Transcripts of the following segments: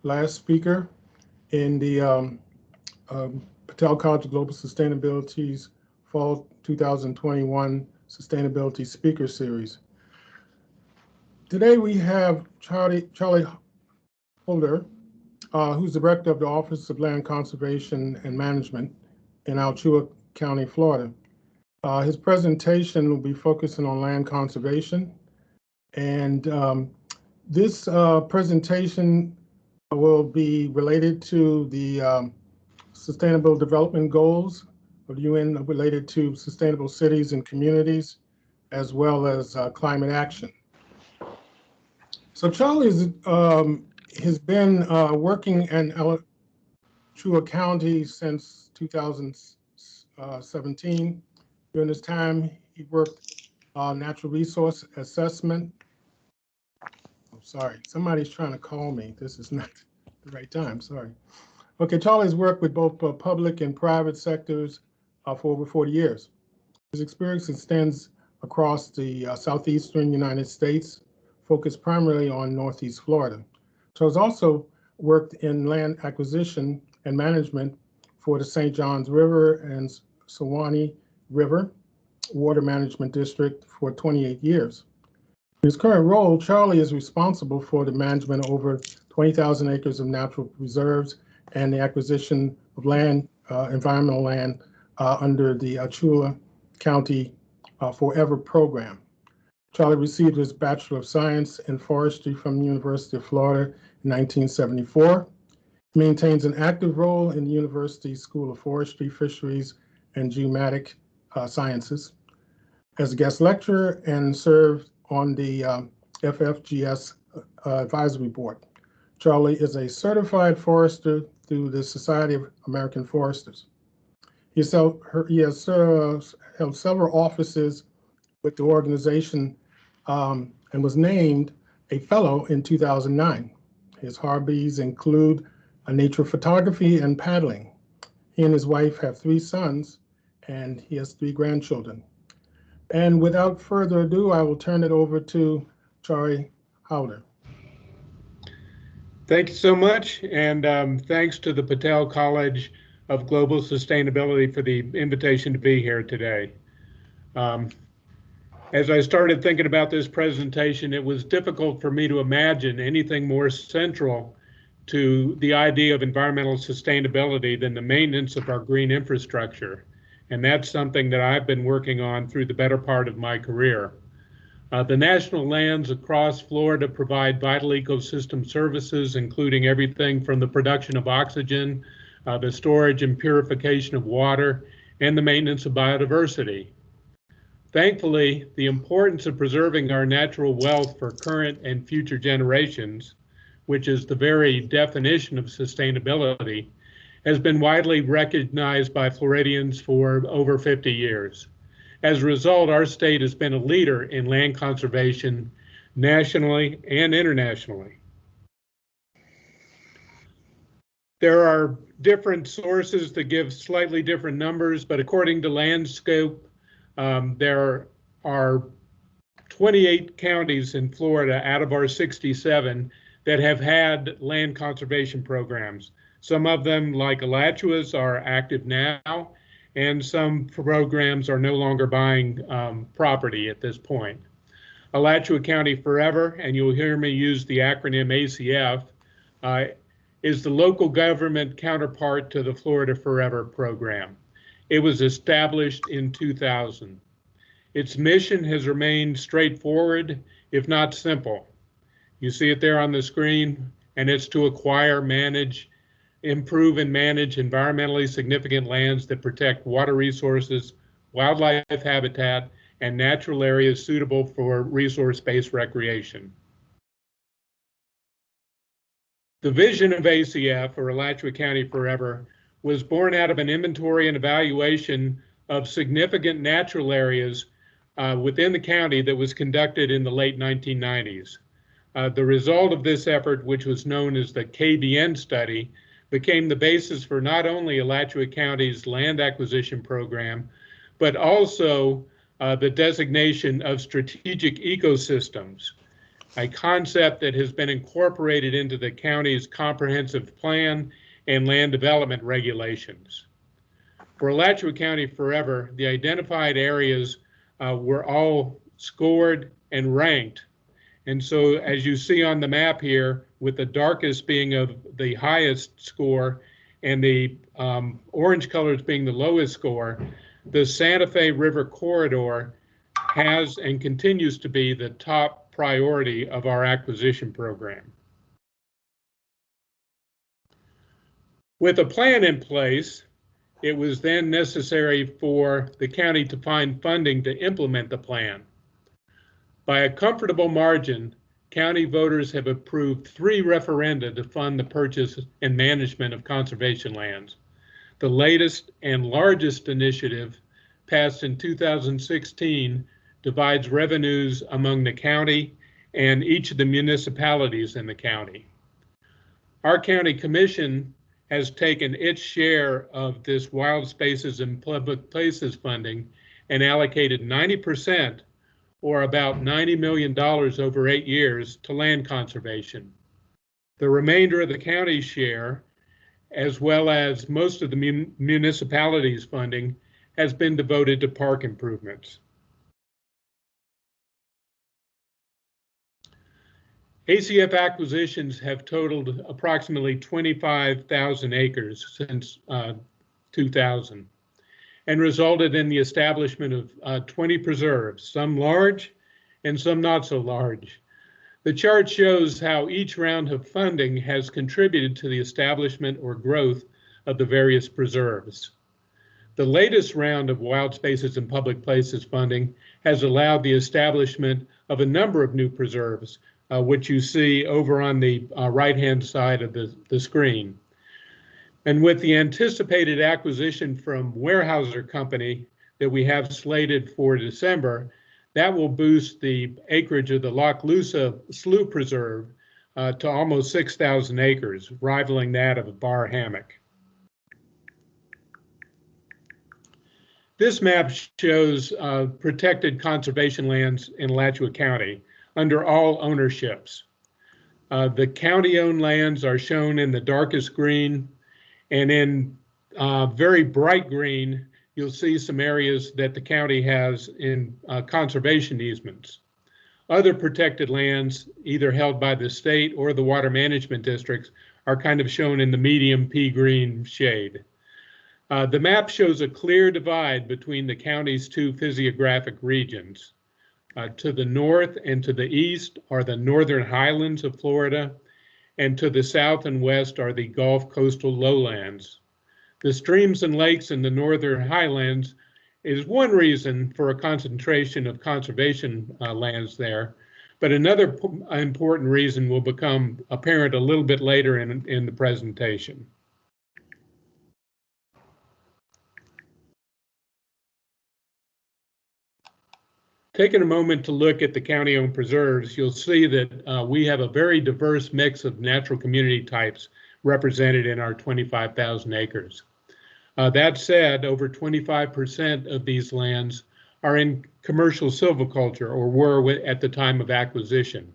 last speaker in the Patel College of Global Sustainability's Fall 2021 Sustainability Speaker Series. Today we have Charlie Houder, who's Director of the Office of Land Conservation and Management in Alachua County, Florida. His presentation will be focusing on land conservation, and this presentation will be related to the Sustainable Development Goals of the UN related to sustainable cities and communities, as well as climate action. So Charlie has been working in Alachua County since 2017. During this time, he worked natural resource assessment. I'm sorry, somebody's trying to call me. This is not the right time, sorry. Okay, Charlie's worked with both public and private sectors for over 40 years. His experience extends across the southeastern United States, focused primarily on Northeast Florida. Charles also worked in land acquisition and management for the St. Johns River and Suwannee River Water Management District for 28 years. In his current role, Charlie is responsible for the management of over 20,000 acres of natural reserves and the acquisition of land, environmental land, under the Alachua County Forever program. Charlie received his Bachelor of Science in Forestry from the University of Florida in 1974. He maintains an active role in the University School of Forestry, Fisheries, and Geomatic Sciences as a guest lecturer and served on the FFGS Advisory Board. Charlie is a certified forester through the Society of American Foresters. He has held several offices with the organization and was named a fellow in 2009. His hobbies include nature photography and paddling. He and his wife have 3 sons, and he has 3 grandchildren. And without further ado, I will turn it over to Charlie Houder. Thank you so much, and thanks to the Patel College of Global Sustainability for the invitation to be here today. As I started thinking about this presentation, it was difficult for me to imagine anything more central to the idea of environmental sustainability than the maintenance of our green infrastructure. And that's something that I've been working on through the better part of my career. The national lands across Florida provide vital ecosystem services, including everything from the production of oxygen, the storage and purification of water, and the maintenance of biodiversity. Thankfully, the importance of preserving our natural wealth for current and future generations, which is the very definition of sustainability, has been widely recognized by Floridians for over 50 years. As a result, our state has been a leader in land conservation nationally and internationally. There are different sources that give slightly different numbers, but according to Landscape, there are 28 counties in Florida out of our 67 that have had land conservation programs. Some of them, like Alachua's, are active now, and some programs are no longer buying property at this point. Alachua County Forever, and you'll hear me use the acronym ACF, is the local government counterpart to the Florida Forever program. It was established in 2000. Its mission has remained straightforward, if not simple. You see it there on the screen, and it's to acquire, manage, improve and manage environmentally significant lands that protect water resources, wildlife habitat, and natural areas suitable for resource-based recreation. The vision of ACF, or Alachua County Forever, was born out of an inventory and evaluation of significant natural areas within the county that was conducted in the late 1990s. The result of this effort, which was known as the KBN study, became the basis for not only Alachua County's land acquisition program, but also the designation of strategic ecosystems. a concept that has been incorporated into the county's comprehensive plan and land development regulations. For Alachua County forever, the identified areas were all scored and ranked. And so as you see on the map here, with the darkest being of the highest score and the orange colors being the lowest score, the Santa Fe River corridor has and continues to be the top priority of our acquisition program. With a plan in place, it was then necessary for the county to find funding to implement the plan. By a comfortable margin, county voters have approved 3 referenda to fund the purchase and management of conservation lands. The latest and largest initiative, passed in 2016, divides revenues among the county and each of the municipalities in the county. Our county commission has taken its share of this wild spaces and public places funding and allocated 90%, or about $90 million over 8 years, to land conservation. The remainder of the county's share, as well as most of the municipalities' funding, has been devoted to park improvements. ACF acquisitions have totaled approximately 25,000 acres since 2000 and resulted in the establishment of 20 preserves, some large and some not so large. The chart shows how each round of funding has contributed to the establishment or growth of the various preserves. The latest round of wild spaces and public places funding has allowed the establishment of a number of new preserves, which you see over on the right-hand side of the screen. And with the anticipated acquisition from Weyerhaeuser Company that we have slated for December, that will boost the acreage of the Alachua Slough Preserve to almost 6,000 acres, rivaling that of Bar Hammock. This map shows protected conservation lands in Alachua County under all ownerships. The county-owned lands are shown in the darkest green, and in very bright green, you'll see some areas that the county has in conservation easements. Other protected lands, either held by the state or the water management districts, are kind of shown in the medium pea green shade. The map shows a clear divide between the county's 2 physiographic regions. To the north and to the east are the northern highlands of Florida, and to the south and west are the Gulf coastal lowlands. The streams and lakes in the northern highlands is one reason for a concentration of conservation lands there, but another important reason will become apparent a little bit later in the presentation. Taking a moment to look at the county-owned preserves, you'll see that we have a very diverse mix of natural community types represented in our 25,000 acres. That said, over 25% of these lands are in commercial silviculture, or were at the time of acquisition.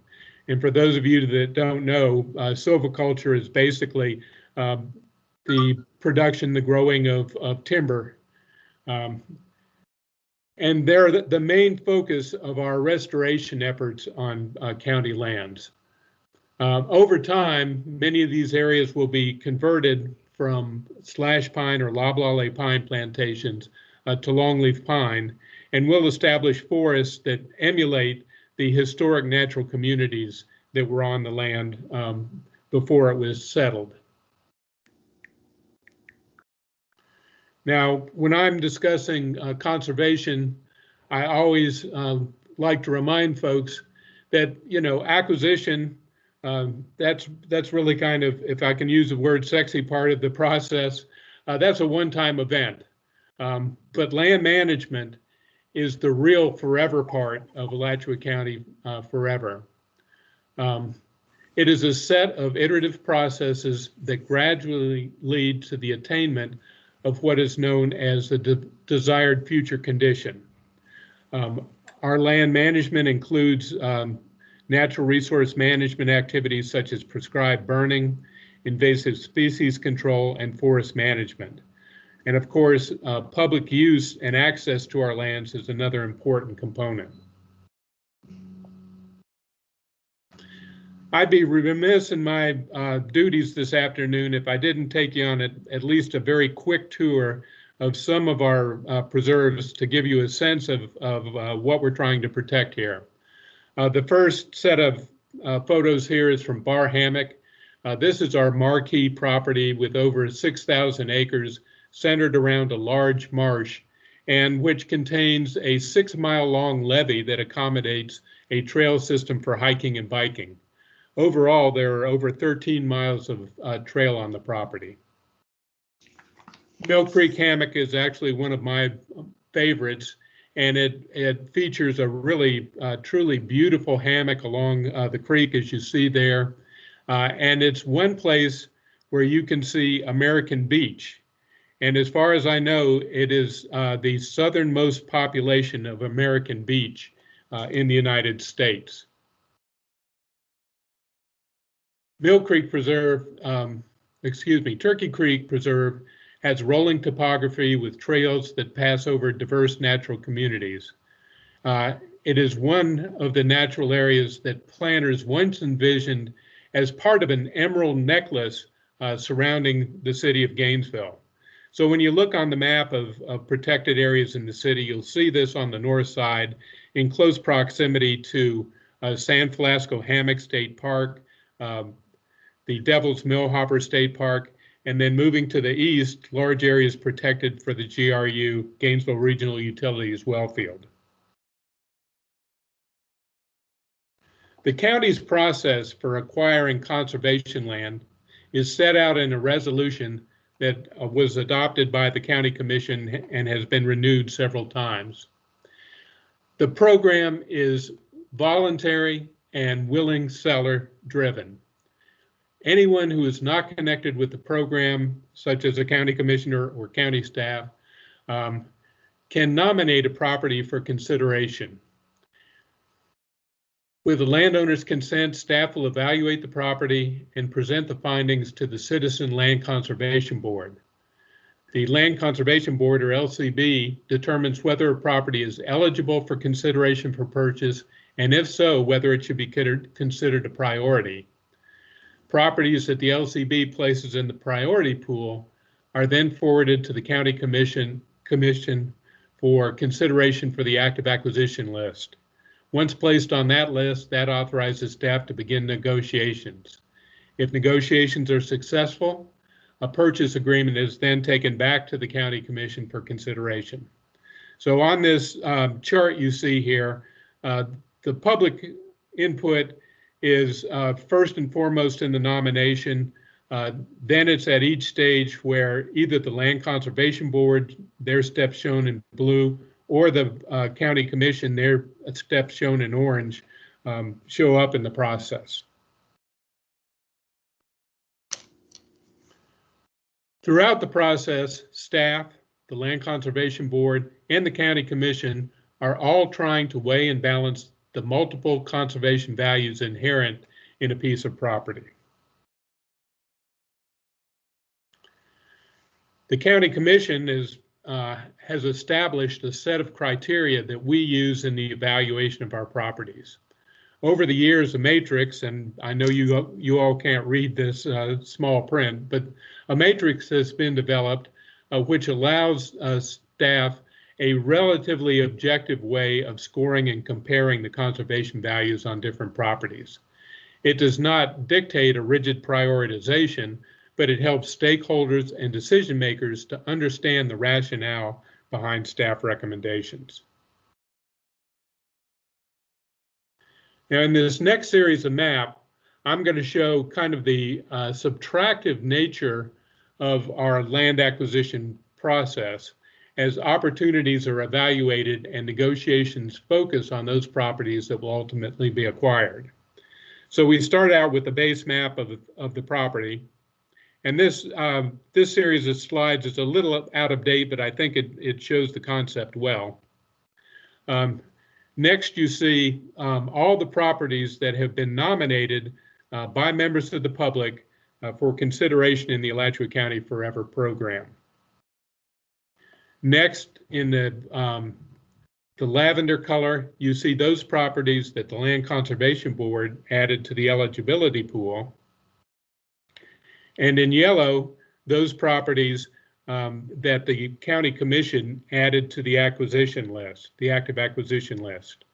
And for those of you that don't know, silviculture is basically the production, the growing of timber. And they're the main focus of our restoration efforts on county lands. Over time, many of these areas will be converted from slash pine or loblolly pine plantations to longleaf pine, and will establish forests that emulate the historic natural communities that were on the land before it was settled. Now, when I'm discussing conservation, I always like to remind folks that, you know, acquisition, that's really kind of, if I can use the word, sexy part of the process. That's a one-time event. But land management is the real forever part of Alachua County forever. It is a set of iterative processes that gradually lead to the attainment of what is known as the desired future condition. Our land management includes natural resource management activities such as prescribed burning, invasive species control, and forest management. And of course, public use and access to our lands is another important component. I'd be remiss in my duties this afternoon if I didn't take you on at least a very quick tour of some of our preserves to give you a sense of what we're trying to protect here. The first set of photos here is from Bar Hammock. This is our marquee property with over 6,000 acres centered around a large marsh, and which contains a 6-mile-long levee that accommodates a trail system for hiking and biking. Overall, there are over 13 miles of trail on the property. Mill Creek Hammock is actually one of my favorites, and it features a really truly beautiful hammock along the creek, as you see there. And it's one place where you can see American Beach. And as far as I know, it is the southernmost population of American Beach in the United States. Turkey Creek Preserve has rolling topography with trails that pass over diverse natural communities. It is one of the natural areas that planners once envisioned as part of an emerald necklace surrounding the city of Gainesville. So when you look on the map of protected areas in the city, you'll see this on the north side in close proximity to San Flasco Hammock State Park, the Devil's Mill Hopper State Park, and then moving to the east, large areas protected for the GRU, Gainesville Regional Utilities Wellfield. The county's process for acquiring conservation land is set out in a resolution that was adopted by the County Commission and has been renewed several times. The program is voluntary and willing seller driven. Anyone who is not connected with the program, such as a county commissioner or county staff, can nominate a property for consideration. With the landowner's consent, staff will evaluate the property and present the findings to the Citizen Land Conservation Board. The Land Conservation Board, or LCB, determines whether a property is eligible for consideration for purchase, and if so, whether it should be considered a priority. Properties that the LCB places in the priority pool are then forwarded to the County Commission for consideration for the active acquisition list. Once placed on that list, that authorizes staff to begin negotiations. If negotiations are successful, a purchase agreement is then taken back to the County Commission for consideration. So on this chart you see here, the public input is first and foremost in the nomination. Then it's at each stage where either the Land Conservation Board, their steps shown in blue, or the County Commission, their steps shown in orange, show up in the process. Throughout the process, staff, the Land Conservation Board, and the County Commission are all trying to weigh and balance the multiple conservation values inherent in a piece of property. The County Commission has established a set of criteria that we use in the evaluation of our properties. Over the years, a matrix, and I know you all can't read this small print, but a matrix has been developed which allows staff a relatively objective way of scoring and comparing the conservation values on different properties. It does not dictate a rigid prioritization, but it helps stakeholders and decision makers to understand the rationale behind staff recommendations. Now, in this next series of map, I'm going to show kind of the subtractive nature of our land acquisition process as opportunities are evaluated and negotiations focus on those properties that will ultimately be acquired. So we start out with the base map of the property. And this series of slides is a little out of date, but I think it shows the concept well. Next, you see all the properties that have been nominated by members of the public for consideration in the Alachua County Forever program. Next, in the lavender color, you see those properties that the Land Conservation Board added to the eligibility pool. And in yellow, those properties that the County Commission added to the acquisition list, the active acquisition list.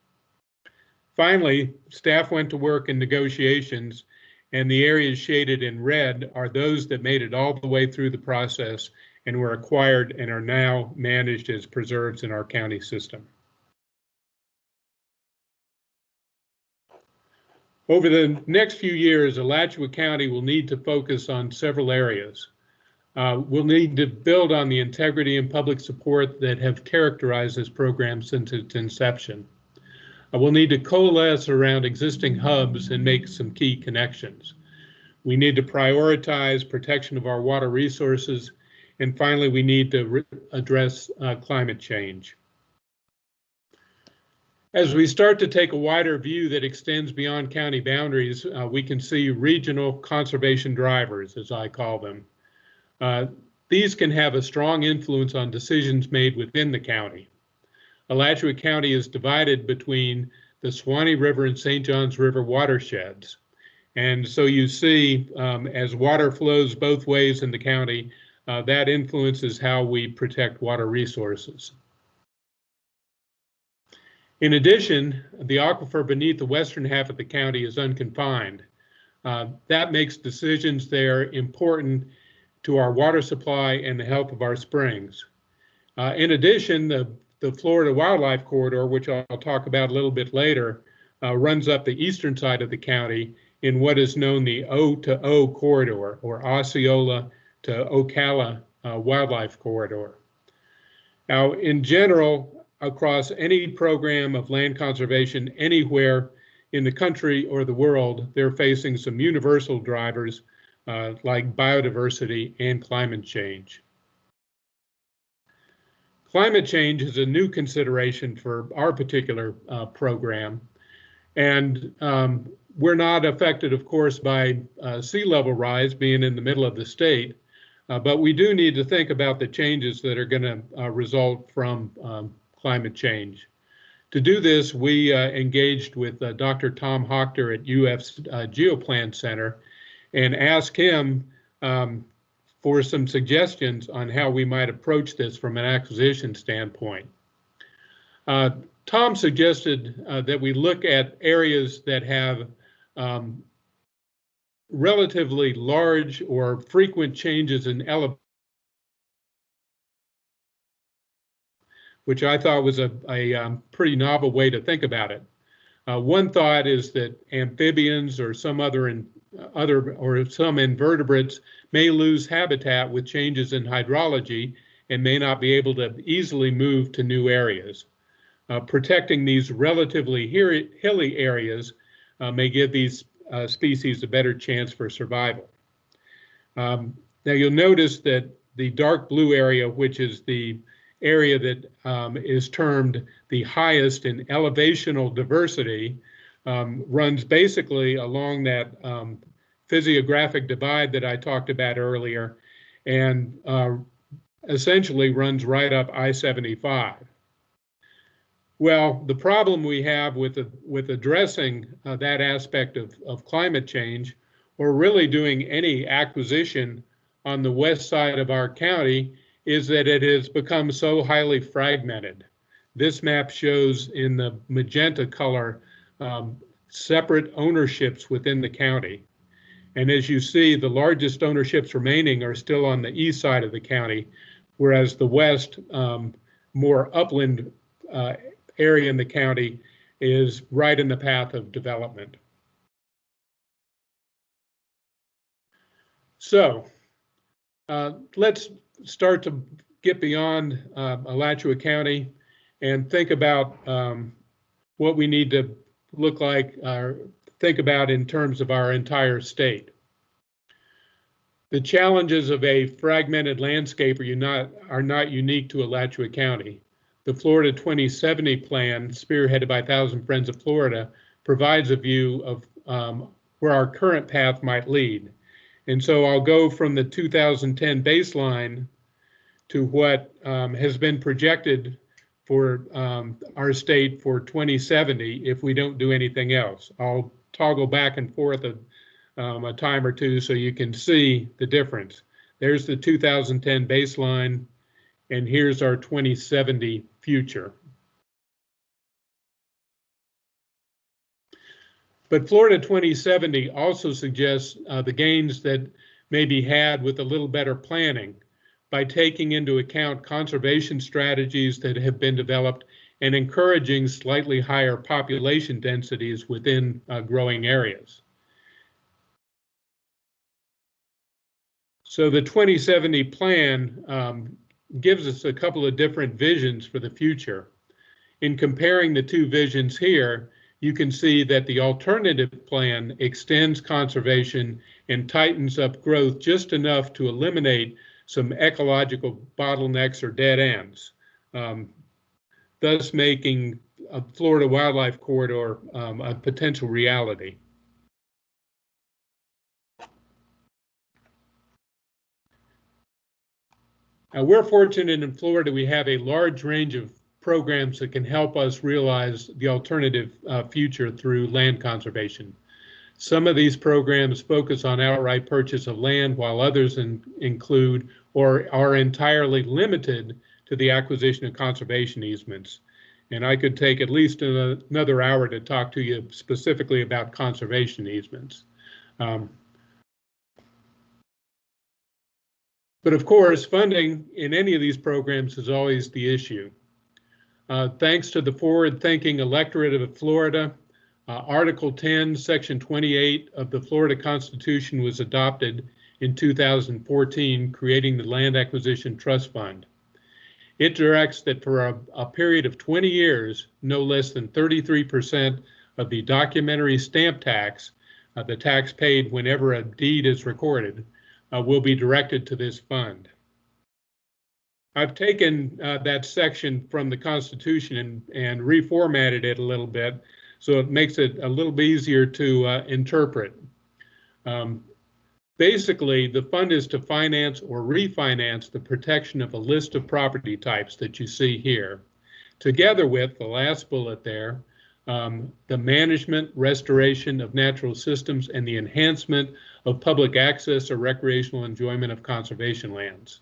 Finally, staff went to work in negotiations, and the areas shaded in red are those that made it all the way through the process and were acquired and are now managed as preserves in our county system. Over the next few years, Alachua County will need to focus on several areas. We'll need to build on the integrity and public support that have characterized this program since its inception. We'll need to coalesce around existing hubs and make some key connections. We need to prioritize protection of our water resources. And finally, we need to address climate change. As we start to take a wider view that extends beyond county boundaries, we can see regional conservation drivers, as I call them. These can have a strong influence on decisions made within the county. Alachua County is divided between the Suwannee River and St. Johns River watersheds. And so you see, as water flows both ways in the county, that influences how we protect water resources. In addition, the aquifer beneath the western half of the county is unconfined. That makes decisions there important to our water supply and the health of our springs. In addition, the Florida Wildlife Corridor, which I'll talk about a little bit later, runs up the eastern side of the county in what is known the O to O corridor, or Osceola to Ocala Wildlife Corridor. Now, in general, across any program of land conservation anywhere in the country or the world, they're facing some universal drivers like biodiversity and climate change. Climate change is a new consideration for our particular program, and we're not affected, of course, by sea level rise being in the middle of the state, but we do need to think about the changes that are going to result from climate change. To do this, we engaged with Dr. Tom Houder at UF's Geoplan Center and asked him for some suggestions on how we might approach this from an acquisition standpoint. Tom suggested that we look at areas that have relatively large or frequent changes in elevation, which I thought was a pretty novel way to think about it. One thought is that amphibians or some some invertebrates may lose habitat with changes in hydrology and may not be able to easily move to new areas. Protecting these relatively hilly areas may give these species a better chance for survival. Now you'll notice that the dark blue area, which is the area that is termed the highest in elevational diversity, runs basically along that physiographic divide that I talked about earlier, and essentially runs right up I-75. Well, the problem we have with addressing that aspect of climate change, or really doing any acquisition on the west side of our county, is that it has become so highly fragmented. This map shows in the magenta color separate ownerships within the county. And as you see, the largest ownerships remaining are still on the east side of the county, whereas the west, more upland area in the county is right in the path of development. So let's start to get beyond Alachua County and think about what we need to look like, think about in terms of our entire state. The challenges of a fragmented landscape are not unique to Alachua County. the Florida 2070 plan, spearheaded by Thousand Friends of Florida, provides a view of where our current path might lead. And so I'll go from the 2010 baseline to what has been projected for our state for 2070 if we don't do anything else. I'll toggle back and forth a time or two so you can see the difference. There's the 2010 baseline, and here's our 2070 future. But Florida 2070 also suggests the gains that may be had with a little better planning by taking into account conservation strategies that have been developed and encouraging slightly higher population densities within growing areas. So the 2070 plan gives us a couple of different visions for the future. In comparing the two visions here, you can see that the alternative plan extends conservation and tightens up growth just enough to eliminate some ecological bottlenecks or dead ends, thus making a Florida Wildlife Corridor a potential reality. We're fortunate in Florida, we have a large range of programs that can help us realize the alternative future through land conservation. Some of these programs focus on outright purchase of land, while others include or are entirely limited to the acquisition of conservation easements. And I could take at least another hour to talk to you specifically about conservation easements. But of course, funding in any of these programs is always the issue. Thanks to the forward-thinking electorate of Florida, Article 10, Section 28 of the Florida Constitution was adopted in 2014, creating the Land Acquisition Trust Fund. It directs that for a period of 20 years, no less than 33% of the documentary stamp tax, the tax paid whenever a deed is recorded, will be directed to this fund. I've taken that section from the Constitution and reformatted it a little bit, so it makes it a little bit easier to interpret. Basically, the fund is to finance or refinance the protection of a list of property types that you see here, together with the last bullet there, the management, restoration of natural systems, and the enhancement of public access or recreational enjoyment of conservation lands.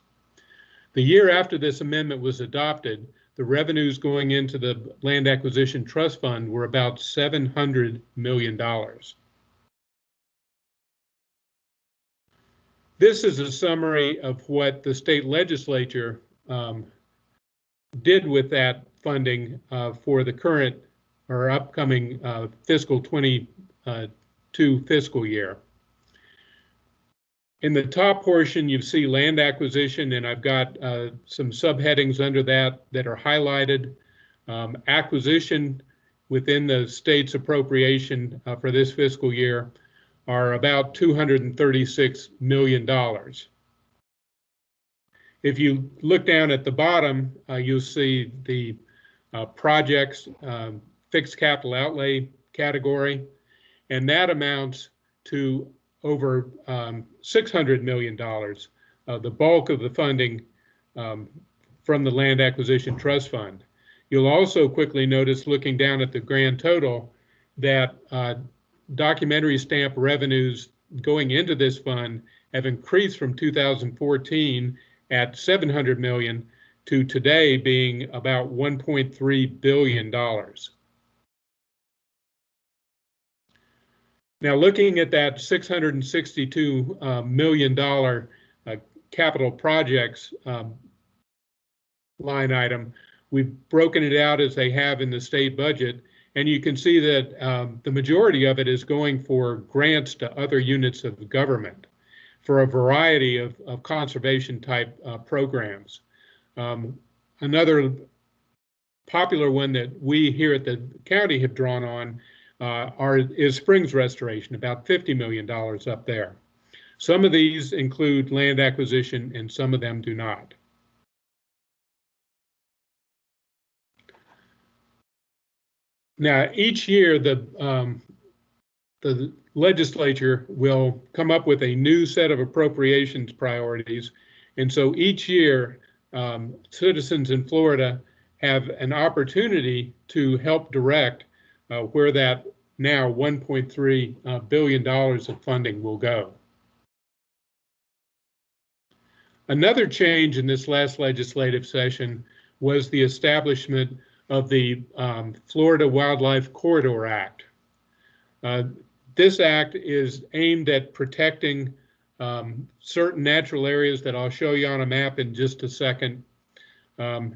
The year after this amendment was adopted, the revenues going into the Land Acquisition Trust Fund were about $700 million. This is a summary of what the state legislature did with that funding for the current or upcoming fiscal 22 fiscal year. In the top portion, you see land acquisition, and I've got some subheadings under that that are highlighted. Acquisition within the state's appropriation for this fiscal year are about $236 million. If you look down at the bottom, you'll see the projects fixed capital outlay category, and that amounts to over $600 million, the bulk of the funding from the Land Acquisition Trust Fund. You'll also quickly notice, looking down at the grand total, that documentary stamp revenues going into this fund have increased from 2014 at $700 million to today being about $1.3 billion. Now, looking at that $662 million capital projects line item, we've broken it out as they have in the state budget, and you can see that the majority of it is going for grants to other units of government for a variety of conservation type programs. Another popular one that we here at the county have drawn on is springs restoration, about $50 million up there. Some of these include land acquisition and some of them do not. Now, each year, the legislature will come up with a new set of appropriations priorities. And so each year, citizens in Florida have an opportunity to help direct where that now $1.3 billion of funding will go. Another change in this last legislative session was the establishment of the Florida Wildlife Corridor Act. This act is aimed at protecting certain natural areas that I'll show you on a map in just a second. And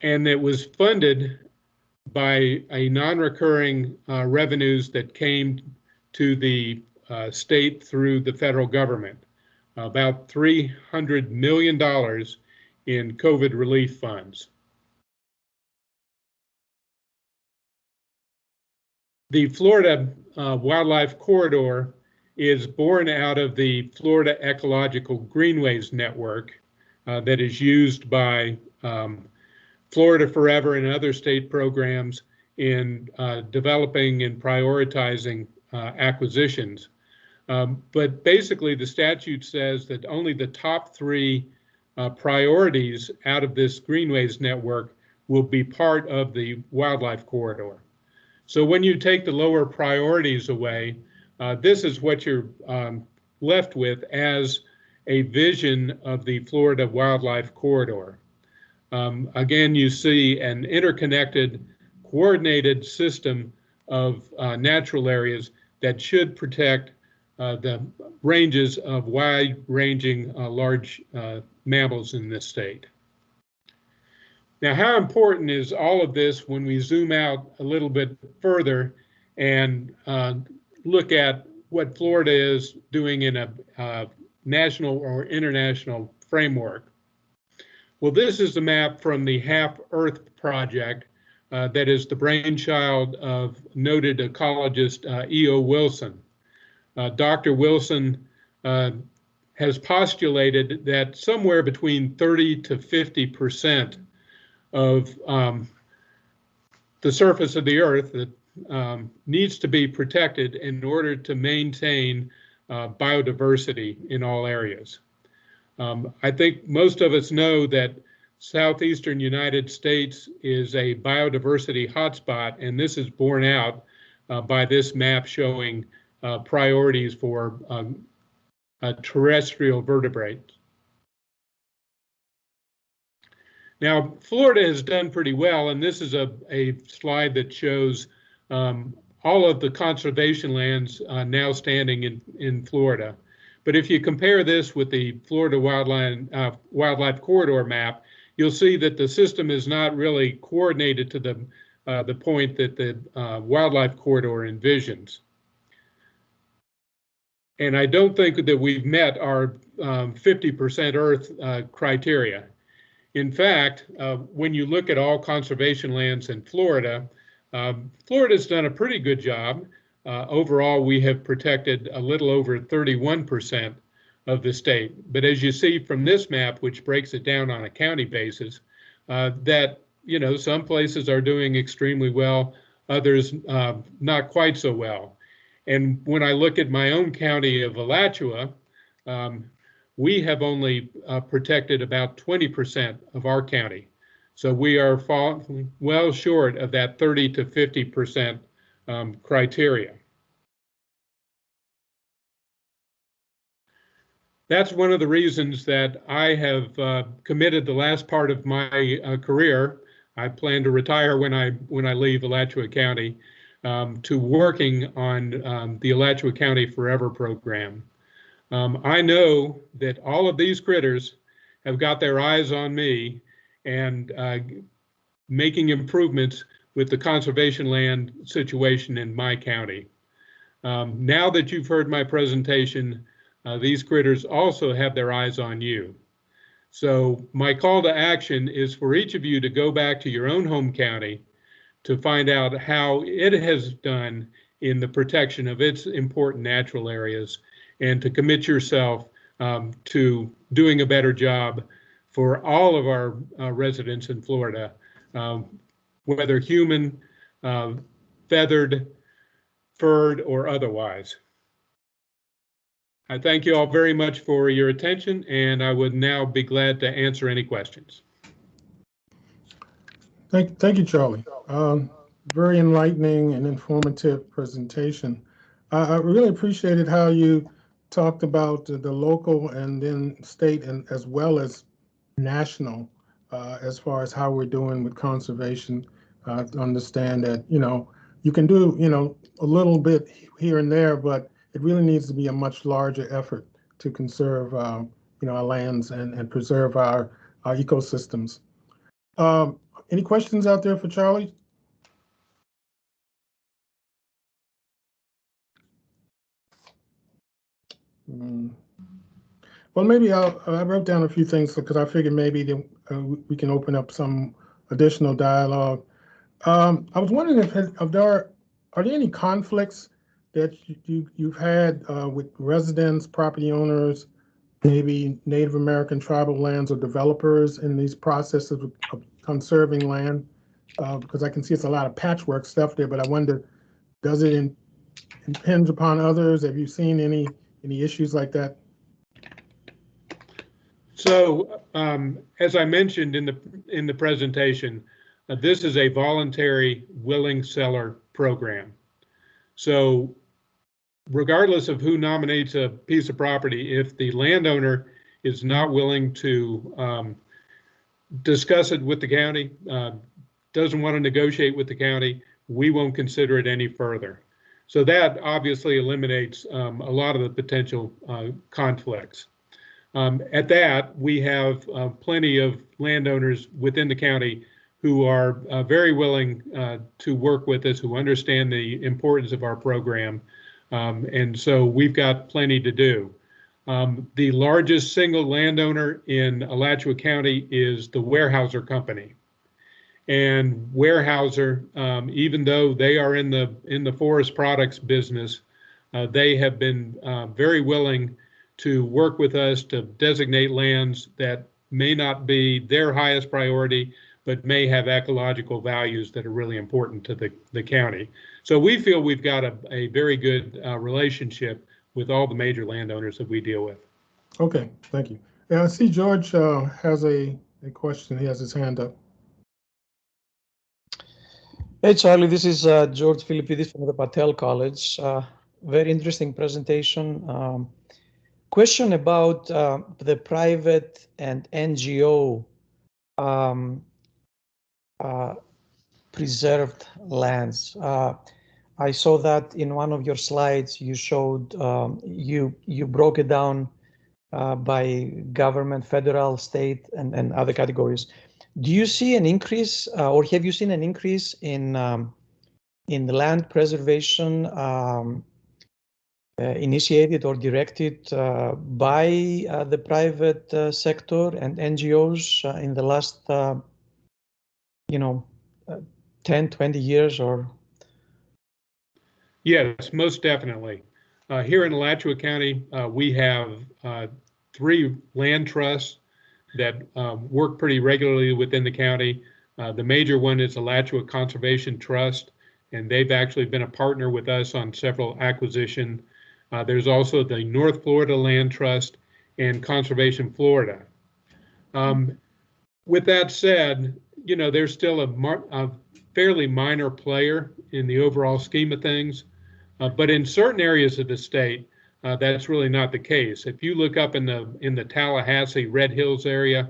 it was funded by a non-recurring revenues that came to the state through the federal government, about $300 million in COVID relief funds. The Florida Wildlife Corridor is born out of the Florida Ecological Greenways Network that is used by Florida Forever and other state programs in developing and prioritizing acquisitions. But basically, the statute says that only the top 3 priorities out of this Greenways network will be part of the wildlife corridor. So when you take the lower priorities away, this is what you're left with as a vision of the Florida Wildlife Corridor. Again, you see an interconnected, coordinated system of natural areas that should protect the ranges of wide-ranging large mammals in this state. Now, how important is all of this when we zoom out a little bit further and look at what Florida is doing in a national or international framework? Well, this is a map from the Half Earth Project that is the brainchild of noted ecologist E.O. Wilson. Dr. Wilson has postulated that somewhere between 30 to 50% of the surface of the Earth that needs to be protected in order to maintain biodiversity in all areas. I think most of us know that southeastern United States is a biodiversity hotspot, and this is borne out by this map showing priorities for terrestrial vertebrates. Now, Florida has done pretty well, and this is a slide that shows all of the conservation lands now standing in Florida. But if you compare this with the Florida Wildlife Corridor map, you'll see that the system is not really coordinated to the point that the Wildlife Corridor envisions. And I don't think that we've met our 50% Earth criteria. In fact, when you look at all conservation lands in Florida, Florida's done a pretty good job. Overall, we have protected a little over 31% of the state. But as you see from this map, which breaks it down on a county basis, that some places are doing extremely well, others not quite so well. And when I look at my own county of Alachua, we have only protected about 20% of our county. So we are well short of that 30 to 50% criteria. That's one of the reasons that I have committed the last part of my career. I plan to retire when I leave Alachua County to working on the Alachua County Forever program. I know that all of these critters have got their eyes on me and making improvements with the conservation land situation in my county. Now that you've heard my presentation, these critters also have their eyes on you. So my call to action is for each of you to go back to your own home county to find out how it has done in the protection of its important natural areas, and to commit yourself to doing a better job for all of our residents in Florida whether human, feathered, furred, or otherwise. I thank you all very much for your attention, and I would now be glad to answer any questions. Thank you, Charlie. Very enlightening and informative presentation. I really appreciated how you talked about the local and then state and as well as national as far as how we're doing with conservation. To understand that, you can do, a little bit here and there, but it really needs to be a much larger effort to conserve, our lands and preserve our ecosystems. Any questions out there for Charlie? Well, maybe I wrote down a few things because I figured maybe we can open up some additional dialogue. I was wondering if there are there any conflicts that you've had with residents, property owners, maybe Native American tribal lands or developers in these processes of conserving land? Because I can see it's a lot of patchwork stuff there, but I wonder, does it impinge upon others? Have you seen any issues like that? So, as I mentioned in the presentation, this is a voluntary willing seller program. So, regardless of who nominates a piece of property, if the landowner is not willing to discuss it with the county, doesn't want to negotiate with the county, we won't consider it any further. So that obviously eliminates a lot of the potential conflicts. At that, we have plenty of landowners within the county who are very willing to work with us, who understand the importance of our program. And so we've got plenty to do. The largest single landowner in Alachua County is the Weyerhaeuser Company. And Weyerhaeuser, even though they are in the forest products business, they have been very willing to work with us to designate lands that may not be their highest priority, but may have ecological values that are really important to the county. So we feel we've got a very good relationship with all the major landowners that we deal with. Okay, thank you. Yeah, I see George has a question. He has his hand up. Hey, Charlie, this is George Philippidis from the Patel College. Very interesting presentation. Question about the private and NGO preserved lands. I saw that in one of your slides you showed, you broke it down by government, federal, state, and other categories. Do you see an increase, or have you seen an increase in land preservation initiated or directed by the private sector and NGOs in the last, 10, 20 years or? Yes, most definitely. Here in Alachua County, we have 3 land trusts that work pretty regularly within the county. The major one is Alachua Conservation Trust, and they've actually been a partner with us on several acquisitions. There's also the North Florida Land Trust and Conservation Florida. With that said, there's still a fairly minor player in the overall scheme of things, but in certain areas of the state, that's really not the case. If you look up in the Tallahassee Red Hills area,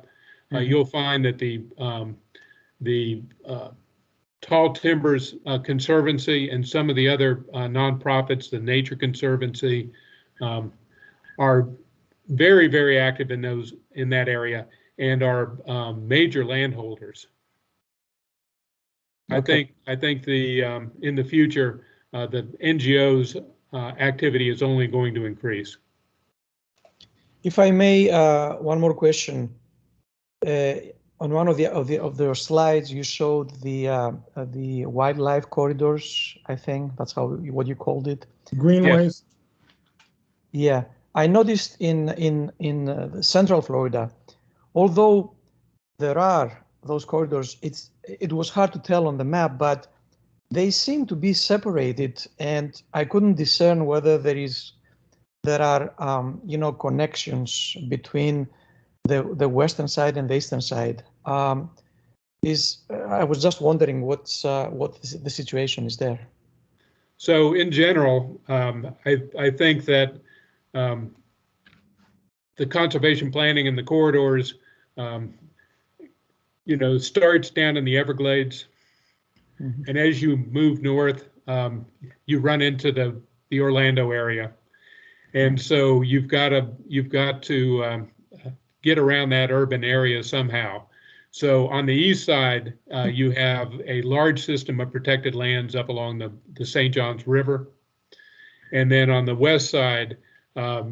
you'll find that the Tall Timbers Conservancy and some of the other nonprofits, the Nature Conservancy, are very, very active in that area and are major landholders. Okay. I think in the future the NGOs activity is only going to increase. If I may, one more question. On one of the slides, you showed the wildlife corridors. I think that's what you called it. Greenways. Yeah, I noticed in Central Florida, although there are those corridors, it was hard to tell on the map, but they seem to be separated, and I couldn't discern whether there are connections between the western side and the eastern side. I was just wondering what the situation is there. So in general, I think that the conservation planning in the corridors, starts down in the Everglades, and as you move north, you run into the Orlando area, and so you've got to get around that urban area somehow. So on the east side, you have a large system of protected lands up along the St. Johns River. And then on the west side,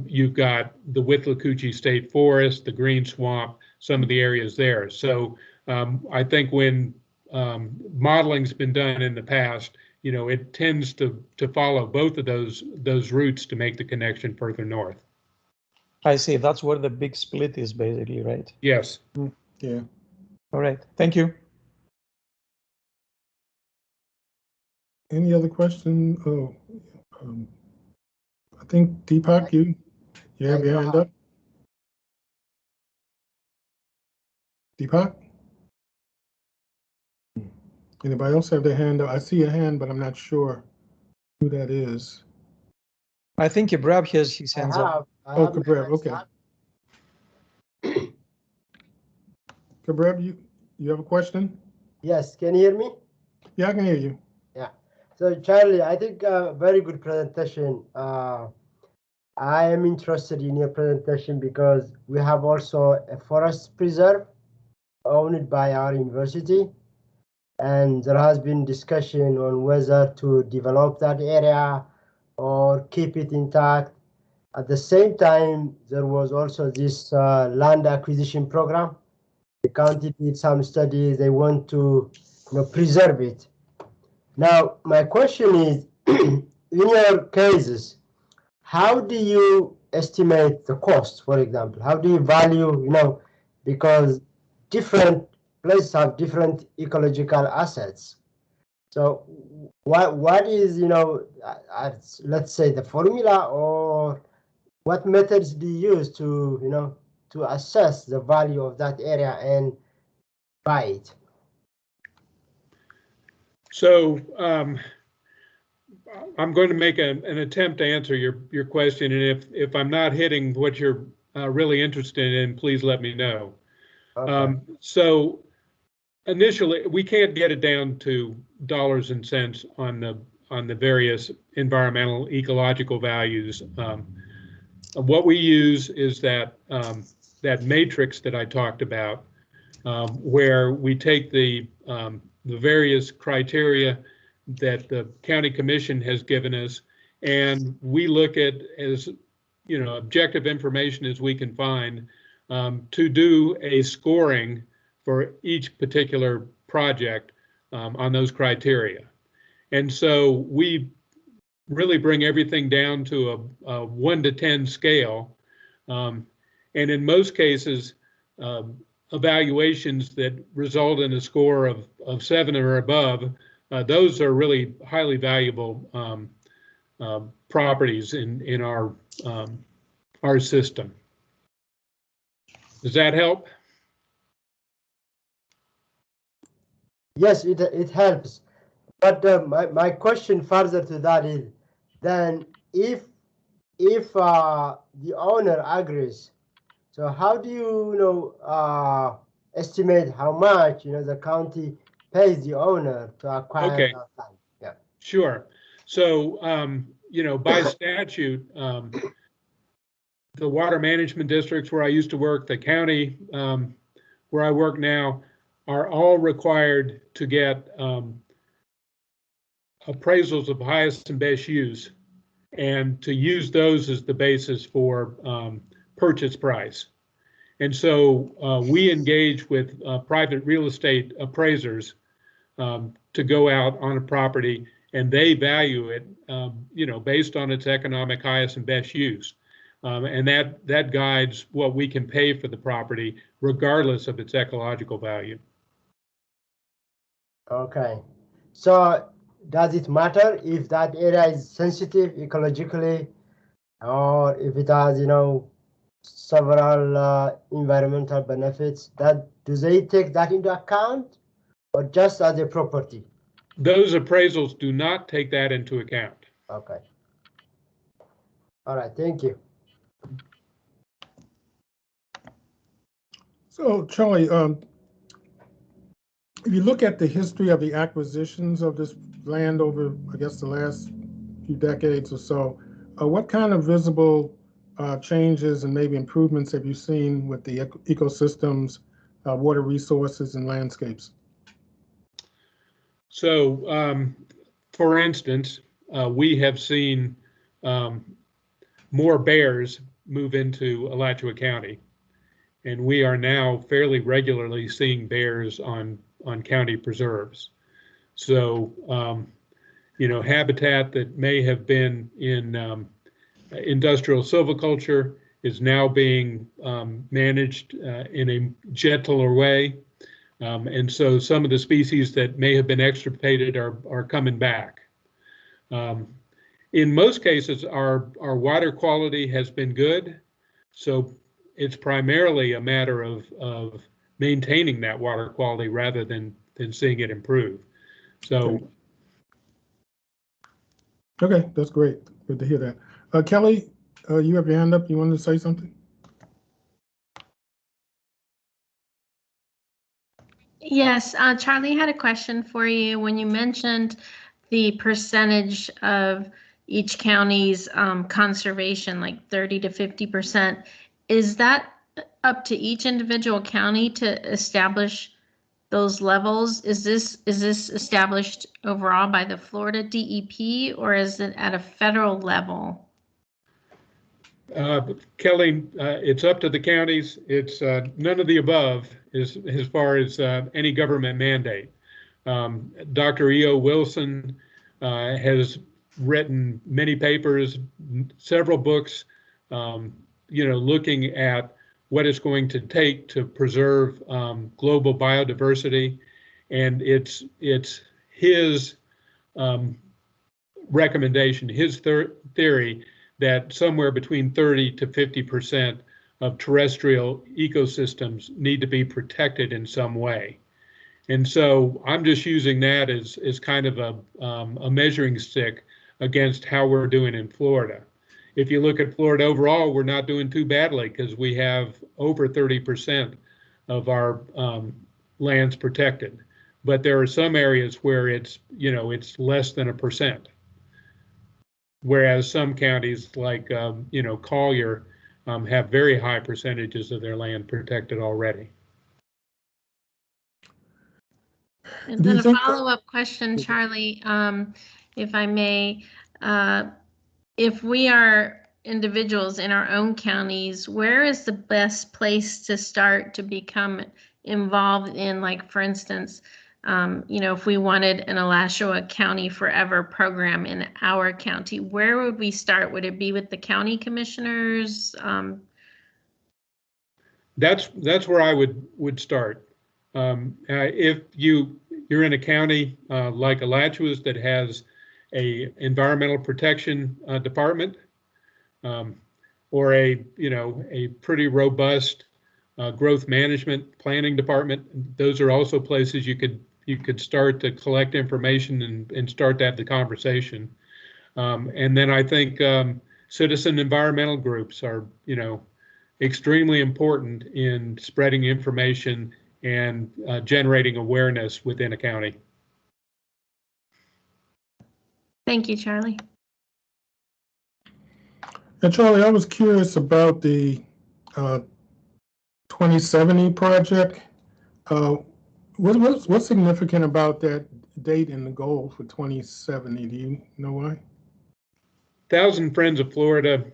you've got the Withlacoochee State Forest, the Green Swamp, some of the areas there. So I think when modeling's been done in the past, it tends to follow both of those routes to make the connection further north. I see. That's where the big split is, basically, right? Yes. Yeah. All right. Thank you. Any other question? Oh, I think Deepak, you have your hand up. Deepak? Anybody else have their hand up? I see a hand, but I'm not sure who that is. I think Ibrahim has his hands up. Oh, Kabreb, okay. Kabreb, you have a question? Yes, can you hear me? Yeah, I can hear you. Yeah. So Charlie, I think very good presentation. I am interested in your presentation because we have also a forest preserve owned by our university. And there has been discussion on whether to develop that area or keep it intact. At the same time, there was also this land acquisition program. The county did some studies. They want to preserve it. Now, my question is, in your cases, how do you estimate the cost, for example? How do you value, because different places have different ecological assets. So what is, let's say the formula, or what methods do you use to, to assess the value of that area and buy it? So I'm going to make an attempt to answer your question, and if I'm not hitting what you're really interested in, please let me know. Okay. So initially, we can't get it down to dollars and cents on the various environmental ecological values. What we use is that matrix that I talked about, where we take the various criteria that the county commission has given us, and we look at as objective information as we can find to do a scoring for each particular project on those criteria. And so we really bring everything down to a 1 to 10 scale. And in most cases, evaluations that result in a score of 7 or above, those are really highly valuable properties in our system. Does that help? Yes, it helps. But my question further to that is, then if the owner agrees, so how do you estimate how much the county pays the owner to acquire that land? Yeah. Sure. So by statute, the water management districts where I used to work, the county where I work now, are all required to get appraisals of highest and best use, and to use those as the basis for purchase price. And so we engage with private real estate appraisers to go out on a property, and they value it, based on its economic highest and best use. And that guides what we can pay for the property, regardless of its ecological value. Okay. So does it matter if that area is sensitive ecologically, or if it has, several environmental benefits? That do they take that into account, or just as a property? Those appraisals do not take that into account. Okay. All right. Thank you. So, Charlie, if you look at the history of the acquisitions of this land over, I guess, the last few decades or so, what kind of visible changes and maybe improvements have you seen with the ecosystems, water resources, and landscapes? So, for instance, we have seen more bears move into Alachua County, and we are now fairly regularly seeing bears on county preserves. So, habitat that may have been in industrial silviculture is now being managed in a gentler way. And so some of the species that may have been extirpated are coming back. In most cases, our water quality has been good. So it's primarily a matter of maintaining that water quality rather than seeing it improve. So. Okay, that's great. Good to hear that. Kelly, you have your hand up. You wanted to say something? Yes, Charlie had a question for you. When you mentioned the percentage of each county's conservation, like 30 to 50%, is that up to each individual county to establish those levels? Is this established overall by the Florida DEP, or is it at a federal level? Kelly, it's up to the counties. It's none of the above as far as any government mandate. Dr. E.O. Wilson has written many papers, several books, looking at what it's going to take to preserve global biodiversity. And it's his recommendation, his theory, that somewhere between 30 to 50% of terrestrial ecosystems need to be protected in some way. And so I'm just using that as kind of a measuring stick against how we're doing in Florida. If you look at Florida overall, we're not doing too badly because we have over 30% of our lands protected. But there are some areas where it's less than 1%. Whereas some counties like, Collier have very high percentages of their land protected already. And then a follow-up question, Charlie, if I may. If we are individuals in our own counties, where is the best place to start to become involved in, like, for instance, if we wanted an Alachua County Forever program in our county, where would we start? Would it be with the county commissioners? That's where I would start. If you're in a county like Alachua's that has a environmental protection department, or a pretty robust growth management planning department, those are also places you could start to collect information and start to have the conversation. And then I think citizen environmental groups are extremely important in spreading information and generating awareness within a county. Thank you, Charlie. And Charlie, I was curious about the 2070 project. What's significant about that date and the goal for 2070? Do you know why? Thousand Friends of Florida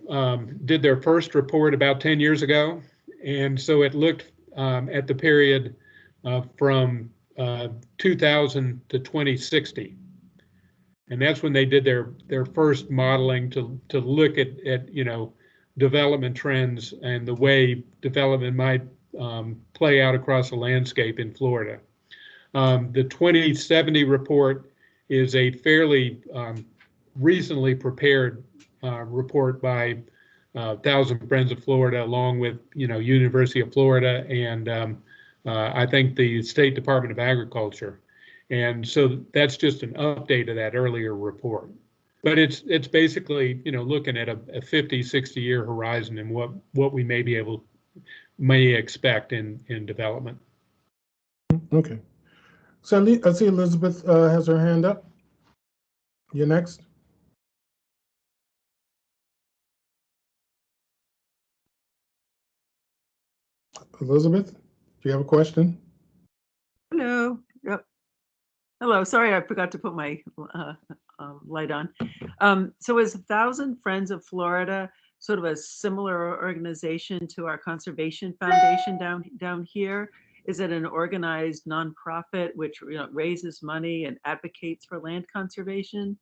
did their first report about 10 years ago. And so it looked at the period from 2000 to 2060. And that's when they did their first modeling to look at development trends and the way development might play out across the landscape in Florida. The 2070 report is a fairly recently prepared report by Thousand Friends of Florida, along with University of Florida and I think the State Department of Agriculture. And so that's just an update of that earlier report. But it's basically looking at a 50, 60-year horizon and what we may expect in development. Okay. So I see Elizabeth has her hand up. You're next. Elizabeth, do you have a question? Hello. Yep. Hello. Sorry, I forgot to put my light on. So is Thousand Friends of Florida sort of a similar organization to our Conservation Foundation down here? Is it an organized nonprofit which raises money and advocates for land conservation?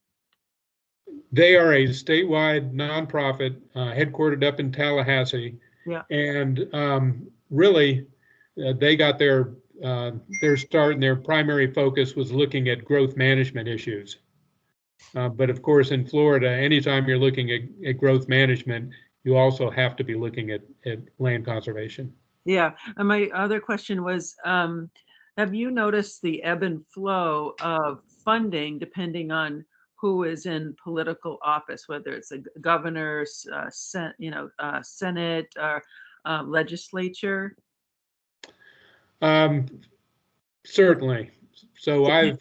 They are a statewide nonprofit headquartered up in Tallahassee. Yeah. And really, they got their start and their primary focus was looking at growth management issues. But of course, in Florida, anytime you're looking at growth management, you also have to be looking at land conservation. Yeah, and my other question was, have you noticed the ebb and flow of funding depending on who is in political office, whether it's a governor, Senate, or legislature? Certainly. So I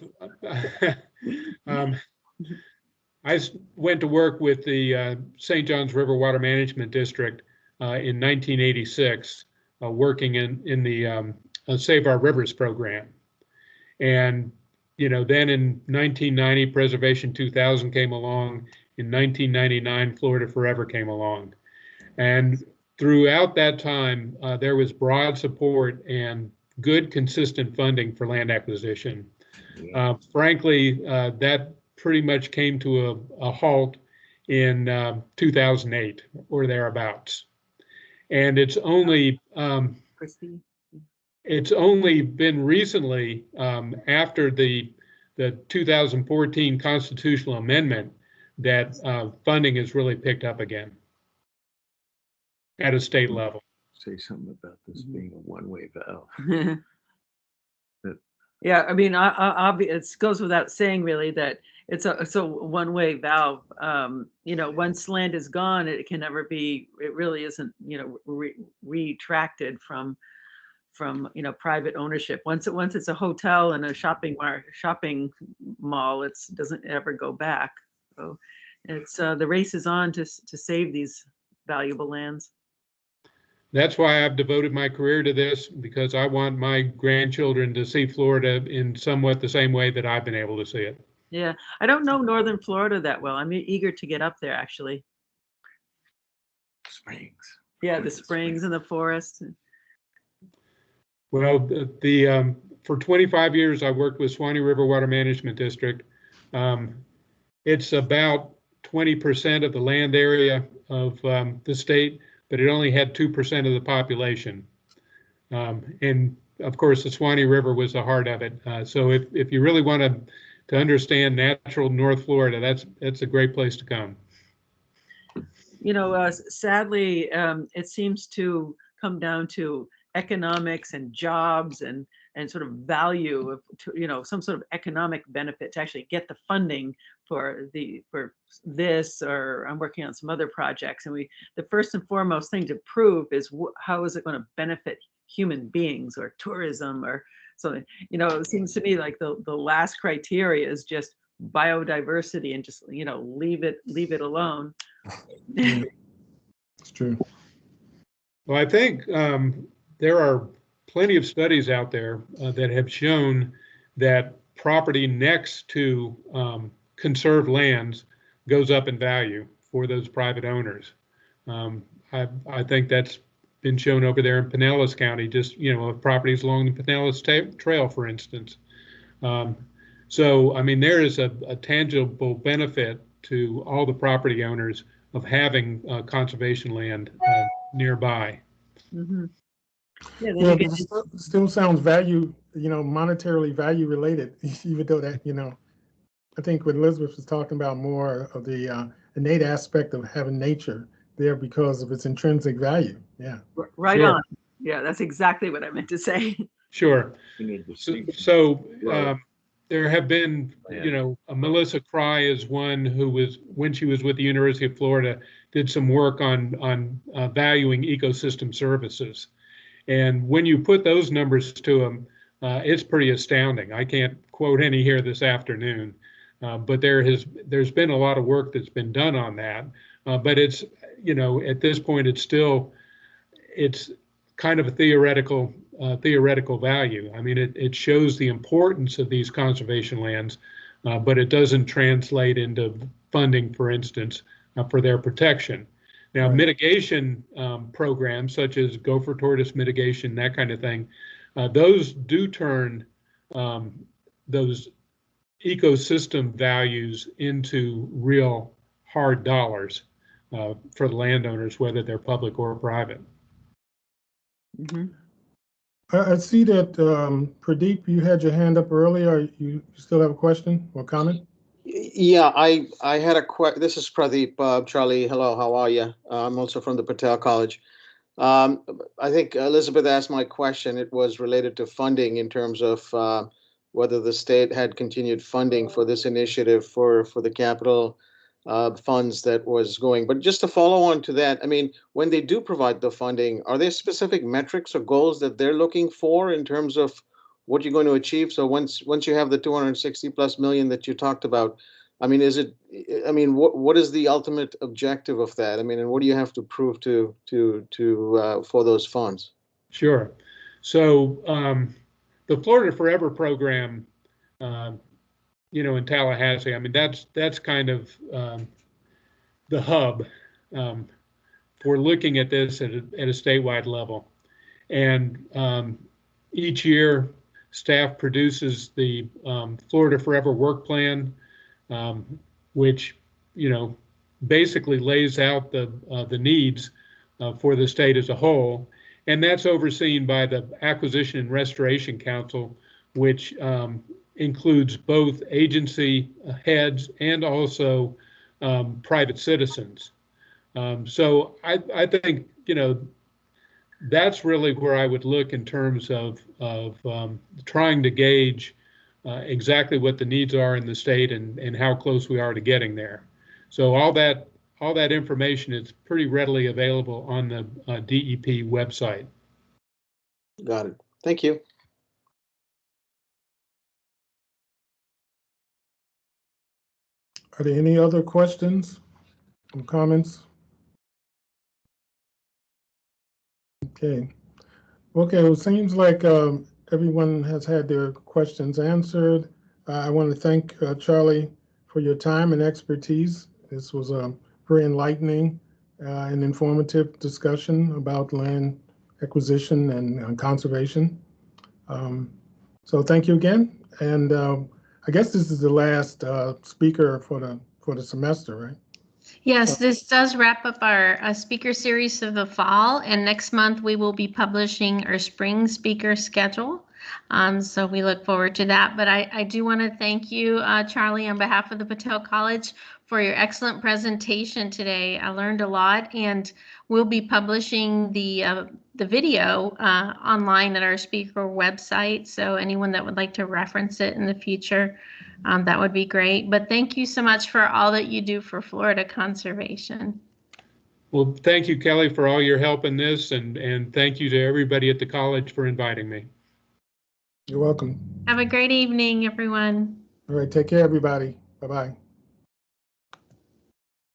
went to work with the St. Johns River Water Management District in 1986, working in the Save Our Rivers program. And then in 1990, Preservation 2000 came along. In 1999, Florida Forever came along. And throughout that time, there was broad support and good, consistent funding for land acquisition. Frankly, that pretty much came to a halt in 2008 or thereabouts. And it's only been recently, after the 2014 constitutional amendment, that funding has really picked up again at a state level. Say something about this being a one-way valve. Yeah, I mean, it goes without saying, really, that it's a one-way valve. Once land is gone, it can never be. It really isn't, retracted from private ownership. Once it's a hotel and a shopping mall, it doesn't ever go back. So it's the race is on to save these valuable lands. That's why I've devoted my career to this, because I want my grandchildren to see Florida in somewhat the same way that I've been able to see it. Yeah, I don't know northern Florida that well. I'm eager to get up there, actually. Springs. Yeah, the springs and the forest. Well, for 25 years, I worked with Suwannee River Water Management District. It's about 20% of the land area of the state, but it only had 2% of the population. And of course, the Suwannee River was the heart of it. So if you really want to understand natural North Florida, that's a great place to come. Sadly, it seems to come down to economics and jobs and sort of value of some sort of economic benefit to actually get the funding for this, or I'm working on some other projects. And the first and foremost thing to prove is how is it going to benefit human beings or tourism or something. It seems to me like the last criteria is just biodiversity and just leave it alone. It's true. Well, I think there are plenty of studies out there that have shown that property next to conserved lands goes up in value for those private owners. I think that's been shown over there in Pinellas County, just, properties along the Pinellas Trail, for instance. So, I mean, there is a tangible benefit to all the property owners of having conservation land nearby. Mm-hmm. Yeah, Well, it still sounds value monetarily value related, even though that, I think what Elizabeth was talking about more of the innate aspect of having nature there because of its intrinsic value. Yeah. Right Sure. on. Yeah, that's exactly what I meant to say. Sure. You need to So, see. there have been, Melissa Cry is one who was, when she was with the University of Florida, did some work on valuing ecosystem services. And when you put those numbers to them, it's pretty astounding. I can't quote any here this afternoon, but there's been a lot of work that's been done on that. But it's, at this point, it's kind of a theoretical value. I mean, it shows the importance of these conservation lands, but it doesn't translate into funding, for instance, for their protection. Now, Right. mitigation programs such as gopher tortoise mitigation, that kind of thing, those do turn those ecosystem values into real hard dollars for the landowners, whether they're public or private. Mhm. I see that Pradeep, you had your hand up earlier. You still have a question or comment? Yeah, I had a question. This is Pradeep. Charlie, hello, how are you? I'm also from the Patel College. I think Elizabeth asked my question. It was related to funding in terms of whether the state had continued funding for this initiative for the capital funds that was going. But just to follow on to that, I mean, when they do provide the funding, are there specific metrics or goals that they're looking for in terms of what you're going to achieve? So once you have the 260 plus million that you talked about, I mean, what is the ultimate objective of that? I mean, and what do you have to prove to for those funds? Sure. So the Florida Forever program, in Tallahassee, I mean, that's kind of the hub for looking at this at a statewide level. And each year, staff produces the Florida Forever work plan, which, basically lays out the needs for the state as a whole. And that's overseen by the Acquisition and Restoration Council, which includes both agency heads and also private citizens. So I think, that's really where I would look in terms of trying to gauge exactly what the needs are in the state and how close we are to getting there. So all that information is pretty readily available on the DEP website. Got it. Thank you. Are there any other questions or comments? Okay. Okay, well, it seems like everyone has had their questions answered. I want to thank Charlie for your time and expertise. This was a very enlightening and informative discussion about land acquisition and conservation. So thank you again. And I guess this is the last speaker for the semester, right? Yes, this does wrap up our speaker series of the fall, and next month we will be publishing our spring speaker schedule. So we look forward to that. But I do want to thank you, Charlie, on behalf of the Patel College for your excellent presentation today. I learned a lot, and we'll be publishing the video online at our speaker website. So anyone that would like to reference it in the future, that would be great. But thank you so much for all that you do for Florida conservation. Well, thank you, Kelly, for all your help in this, and thank you to everybody at the college for inviting me. You're welcome. Have a great evening, everyone. All right, take care, everybody. Bye-bye.